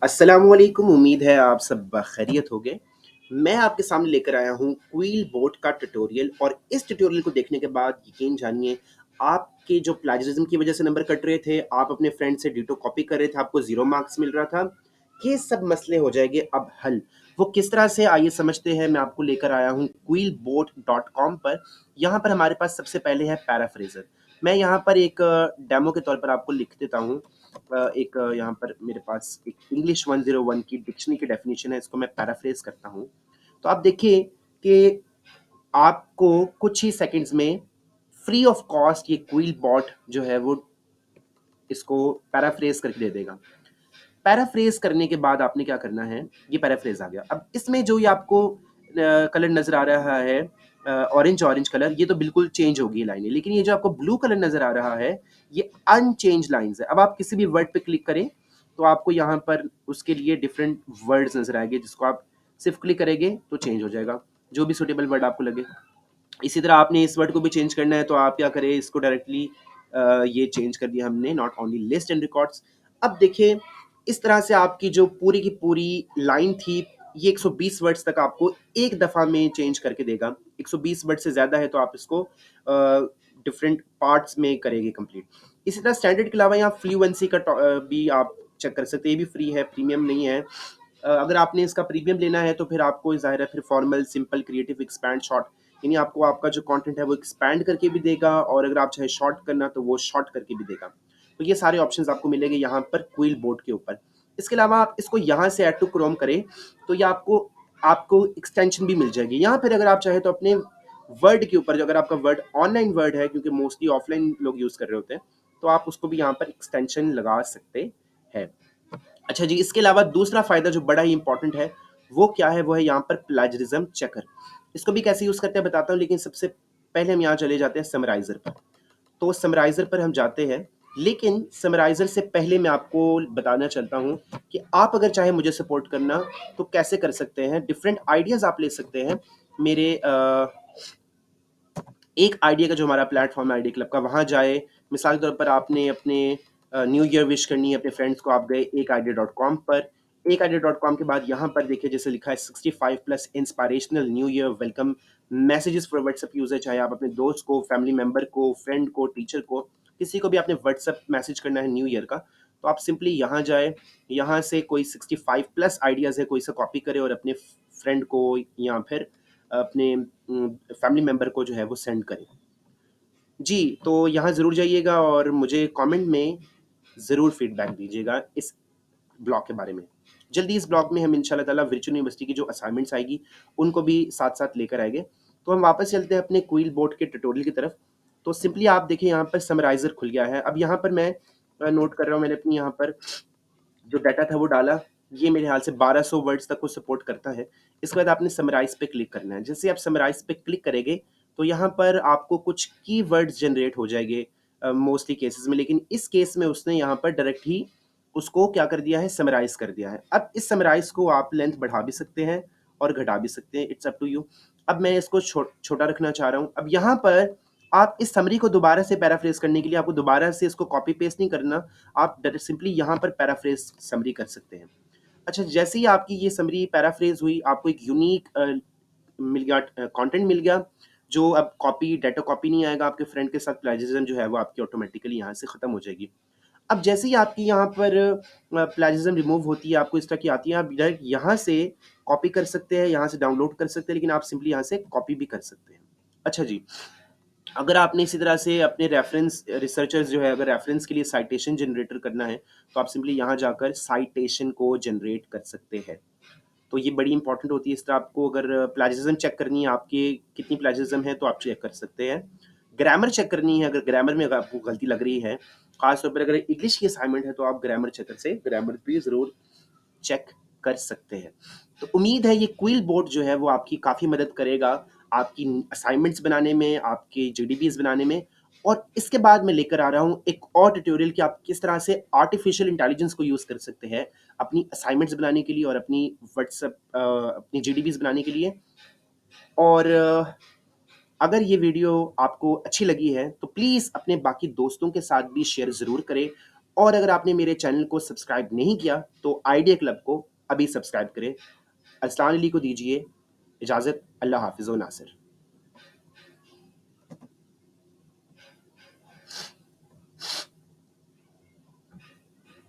अस्सलामुअलैकुम। उम्मीद है आप सब खैरियत होंगे। मैं आपके सामने लेकर आया हूँ क्विल बोट का ट्यूटोरियल और इस ट्यूटोरियल को देखने के बाद यकीन जानिए आपके जो प्लेजरिज्म की वजह से नंबर कट रहे थे, आप अपने फ्रेंड से डिटो कॉपी कर रहे थे, आपको ज़ीरो मार्क्स मिल रहा था, ये सब मसले हो जाएंगे अब हल। वो किस तरह से आइए समझते हैं। मैं आपको लेकर आया हूँ quillbot.com पर। यहाँ पर हमारे पास सबसे पहले है पैराफ्रेजर। मैं यहाँ पर एक डेमो के तौर पर आपको लिख देता हूँ। एक यहाँ पर मेरे पास एक इंग्लिश 101 की डिक्शनरी की डेफिनेशन है, इसको मैं पैराफ्रेज करता हूँ। तो आप देखिए कि आपको कुछ ही सेकंड्स में फ्री ऑफ कॉस्ट ये क्विल बॉट जो है वो इसको पैराफ्रेज करके दे देगा। पैराफ्रेज करने के बाद आपने क्या करना है, ये पैराफ्रेज आ गया। अब इसमें जो ये आपको कलर नजर आ रहा है, ऑरेंज ऑरेंज कलर, ये तो बिल्कुल चेंज होगी लाइनें, लेकिन ये जो आपको ब्लू कलर नजर आ रहा है ये अनचेंज लाइंस है। अब आप किसी भी वर्ड पे क्लिक करें तो आपको यहाँ पर उसके लिए डिफरेंट वर्ड्स नजर आएंगे, जिसको आप सिर्फ क्लिक करेंगे तो चेंज हो जाएगा, जो भी सुटेबल वर्ड आपको लगे। इसी तरह आपने इस वर्ड को भी चेंज करना है तो आप क्या करें, इसको डायरेक्टली ये चेंज कर दिया हमने, not only list and records. अब देखिए इस तरह से आपकी जो पूरी की पूरी लाइन थी ये 120 वर्ड्स तक आपको एक दफ़ा में चेंज करके देगा। 120 वर्ड से ज़्यादा है तो आप इसको डिफरेंट पार्ट्स में करेंगे कंप्लीट। इसी तरह स्टैंडर्ड के अलावा यहाँ फ्लुएंसी का भी आप चेक कर सकते हैं, ये भी फ्री है, प्रीमियम नहीं है। अगर आपने इसका प्रीमियम लेना है तो फिर आपको ज़ाहिर है फिर formal, simple, creative, expand, short, यानी आपको आपका जो कंटेंट है वो एक्सपैंड करके भी देगा, और अगर आप चाहे शॉर्ट करना तो वो शॉर्ट करके भी देगा। तो ये सारे ऑप्शंस आपको मिलेंगे यहाँ पर क्विल बोर्ड के ऊपर। इसके अलावा आप इसको यहाँ से ऐड टू क्रोम करें तो ये आपको आपको एक्सटेंशन भी मिल जाएगी। यहाँ फिर अगर आप चाहे तो अपने वर्ड के ऊपर, जो अगर आपका वर्ड ऑनलाइन वर्ड है, क्योंकि मोस्टली ऑफलाइन लोग यूज़ कर रहे होते हैं, तो आप उसको भी यहाँ पर एक्सटेंशन लगा सकते हैं। अच्छा जी, इसके अलावा दूसरा फ़ायदा जो बड़ा ही इंपॉर्टेंट है, वो क्या है? वो है यहाँ पर प्लेजरिज्म चेकर। इसको भी कैसे यूज़ करते हैं बताता हूँ, लेकिन सबसे पहले हम यहाँ चले जाते हैं समराइज़र पर। तो समराइज़र पर हम जाते हैं, लेकिन समराइज़र से पहले मैं आपको बताना चाहता हूँ कि आप अगर चाहे मुझे सपोर्ट करना तो कैसे कर सकते हैं। डिफरेंट आइडियाज़ आप ले सकते हैं। मेरे एक आइडिया का जो हमारा प्लेटफॉर्म है आइडिया क्लब का, वहाँ जाए। मिसाल के तौर पर आपने अपने न्यू ईयर विश करनी है अपने फ्रेंड्स को, आप गए एक आइडिया डॉट कॉम पर। एक आइडिया डॉट कॉम के बाद यहाँ पर देखिए जैसे लिखा है 65 plus inspirational new year welcome messages for WhatsApp user. चाहे आप अपने दोस्त को, फैमिली मेम्बर को, फ्रेंड को, टीचर को, किसी को भी आपने व्हाट्सएप मैसेज करना है न्यू ईयर का, तो आप सिंपली यहाँ जाए, यहाँ से कोई 65 प्लस आइडियाज़ है कोई सा कॉपी करे और अपने फ्रेंड को या फिर अपने फैमिली मेंबर को जो है वो सेंड करें। जी, तो यहाँ ज़रूर जाइएगा और मुझे कमेंट में ज़रूर फीडबैक दीजिएगा इस ब्लॉग के बारे में। जल्दी इस ब्लॉग में हम इंशाल्लाह ताला वर्चुअल यूनिवर्सिटी की जो असाइनमेंट्स आएगी, उनको भी साथ-साथ लेकर आएँगे। तो हम वापस चलते हैं अपने क्विल बोर्ड के ट्यूटोरियल की तरफ। तो सिंपली आप देखिए यहाँ पर समराइज़र खुल गया है। अब यहाँ पर मैं नोट कर रहा हूँ, मैंने अपनी यहाँ पर जो डाटा था वो डाला। ये मेरे ख्याल से 1200 वर्ड्स तक को सपोर्ट करता है। इसके बाद आपने समराइज़ पे क्लिक करना है। जैसे आप समराइज़ पे क्लिक करेंगे, तो यहाँ पर आपको कुछ कीवर्ड्स जनरेट हो जाएँगे मोस्टली केसेज़ में, लेकिन इस केस में उसने यहाँ पर डायरेक्ट ही उसको क्या कर दिया है, समराइज़ कर दिया है। अब इस समराइज़ को आप लेंथ बढ़ा भी सकते हैं और घटा भी सकते हैं, इट्स अप टू यू। अब मैं इसको छोटा रखना चाह रहा हूँ। अब यहाँ पर आप इस समरी को दोबारा से पैराफ्रेज़ करने के लिए आपको दोबारा से इसको कॉपी पेस्ट नहीं करना, आप डायरेक्ट सिंपली यहाँ पर पैराफ्रेज़ समरी कर सकते हैं। अच्छा, जैसे ही आपकी ये समरी पैराफ्रेज़ हुई, आपको एक यूनिक मिल गया, कंटेंट मिल गया, जो अब कॉपी डाटा कॉपी नहीं आएगा आपके फ्रेंड के साथ, प्लेजरिज्म जो है वो आपकी ऑटोमेटिकली यहाँ से खत्म हो जाएगी। अब जैसे ही आपकी यहाँ पर प्लेजरिज्म रिमूव होती है, आपको इस तरह की आती है, आप डायरेक्ट यहाँ से कॉपी कर सकते हैं, यहाँ से डाउनलोड कर सकते हैं, लेकिन आप सिंपली यहाँ से कॉपी भी कर सकते हैं। अच्छा जी, अगर आपने इसी तरह से अपने रेफरेंस रिसर्चर्स जो है, अगर रेफरेंस के लिए साइटेशन जनरेटर करना है, तो आप सिंपली यहाँ जाकर साइटेशन को जनरेट कर सकते हैं। तो ये बड़ी इंपॉर्टेंट होती है। इस तरह आपको अगर प्लेजरिज्म चेक करनी है, आपकी कितनी प्लेजरिज्म है, तो आप चेक कर सकते हैं। ग्रामर चेक करनी है, अगर ग्रामर में अगर आपको गलती लग रही है, खास तौर पर अगर इंग्लिश की असाइनमेंट है, तो आप ग्रामर चेकर से ग्रामर भी ज़रूर चेक कर सकते हैं। तो उम्मीद है ये क्विल बोर्ड जो है वो आपकी काफ़ी मदद करेगा आपकी असाइनमेंट्स बनाने में, आपके जीडीबीज़ बनाने में। और इसके बाद मैं लेकर आ रहा हूँ एक और ट्यूटोरियल कि आप किस तरह से आर्टिफिशियल इंटेलिजेंस को यूज़ कर सकते हैं अपनी असाइनमेंट्स बनाने के लिए और अपनी व्हाट्सएप अपनी जीडीबीज़ बनाने के लिए। और अगर ये वीडियो आपको अच्छी लगी है तो प्लीज़ अपने बाकी दोस्तों के साथ भी शेयर ज़रूर करें, और अगर आपने मेरे चैनल को सब्सक्राइब नहीं किया तो आइडिया क्लब को अभी सब्सक्राइब करें। अस्सलाम वालेकुम को दीजिए इजाज़त। अल्लाह हाफ़िज़ व नासिर।